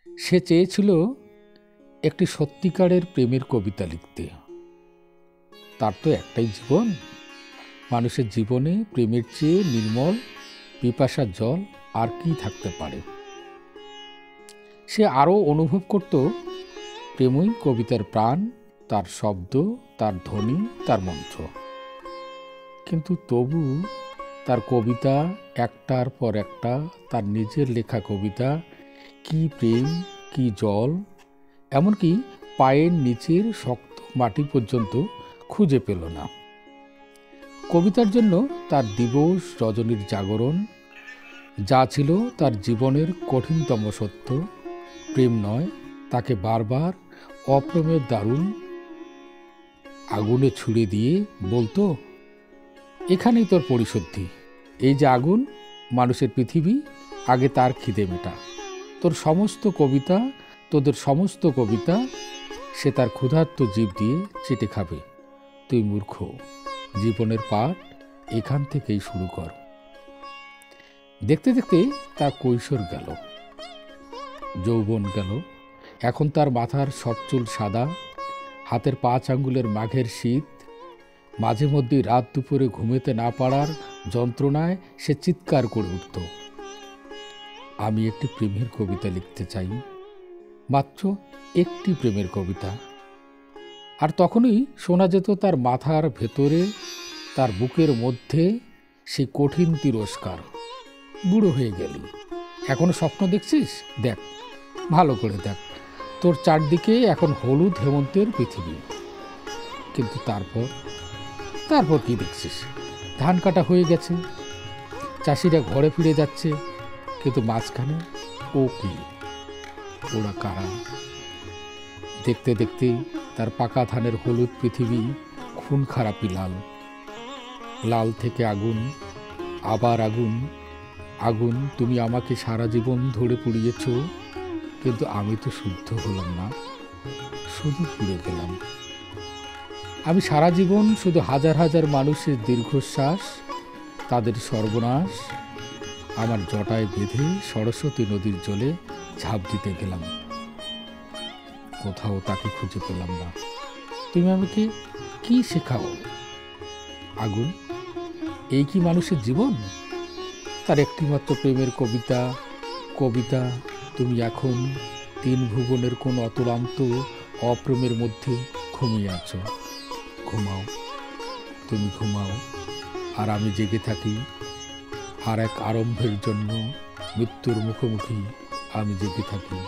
সে চেয়েছিল একটি সত্যিকারের প্রেমের কবিতা লিখতে। তার তো একটাই জীবন, মানুষের জীবনে প্রেমের চেয়ে নির্মল পিপাসার জল আর কি থাকতে পারে। সে আরও অনুভব করত প্রেমই কবিতার প্রাণ, তার শব্দ, তার ধ্বনি, তার মন্ত্র। কিন্তু তবু তার কবিতা একটার পর একটা, তার নিজের লেখা কবিতা, কি প্রেম, কি জল, এমনকি পায়ের নিচের শক্ত মাটি পর্যন্ত খুঁজে পেল না। কবিতার জন্য তার দিবস রজনীর জাগরণ, যা ছিল তার জীবনের কঠিনতম সত্য, প্রেম নয়, তাকে বারবার অপ্রেমের দারুণ আগুনে ছুড়ে দিয়ে বলতো, এখানেই তোর পরিশুদ্ধি, এই যে আগুন, মানুষের পৃথিবী, আগে তার খিদে মেটা। তোর সমস্ত কবিতা, তোদের সমস্ত কবিতা সে তার ক্ষুধার্ত জীব দিয়ে চেটে খাবে। তুই মূর্খ, জীবনের পাঠ এখান থেকেই শুরু কর। দেখতে দেখতে তার কৈশোর গেল, যৌবন গেল। এখন তার মাথার সব চুল সাদা, হাতের 5 আঙ্গুলের মাঘের শীত। মাঝে মধ্যে রাত দুপুরে ঘুমেতে না পারার যন্ত্রণায় সে চিৎকার করে উঠত, আমি একটি প্রেমের কবিতা লিখতে চাই, মাত্র একটি প্রেমের কবিতা। আর তখনই শোনা যেত তার মাথার ভেতরে, তার বুকের মধ্যে সেই কঠিন তিরস্কার, বুড়ো হয়ে গেলি, এখনো স্বপ্ন দেখছিস? দেখ, ভালো করে দেখ, তোর চারদিকে এখন হলুদ হেমন্তের পৃথিবী। কিন্তু তারপর কি দেখছিস? ধান কাটা হয়ে গেছে, চাষিরা ঘরে ফিরে যাচ্ছে, কিন্তু মাঝখানে ও কি, ওরা কারা? দেখতে দেখতে তার পাকা ধানের হলুদ পৃথিবী খুন খারাপি লাল, লাল থেকে আগুন, আবার আগুন। আগুন, তুমি আমাকে সারা জীবন ধরে পুড়িয়েছ, কিন্তু আমি তো শুদ্ধ হলাম না, শুধু পুড়ে গেলাম। আমি সারা জীবন শুধু হাজার হাজার মানুষের দীর্ঘশ্বাস, তাদের সর্বনাশ আমার জটায় বেঁধে সরস্বতী নদীর জলে ঝাঁপ দিতে গেলাম। কোথাও তাকে খুঁজে পেলাম না। তুমি আমাকে কি শেখাও? আগুন, এই কি মানুষের জীবন? তার একটিমাত্র প্রেমের কবিতা, কবিতা তুমি এখন 3 ভুবনের কোন অতলান্ত অপ্রেমের মধ্যে ঘুমিয়ে আছো। ঘুমাও, তুমি ঘুমাও, আর আমি জেগে থাকি। আর এক আরম্ভের জন্য মৃত্যুর মুখোমুখি আমি জেগে থাকি।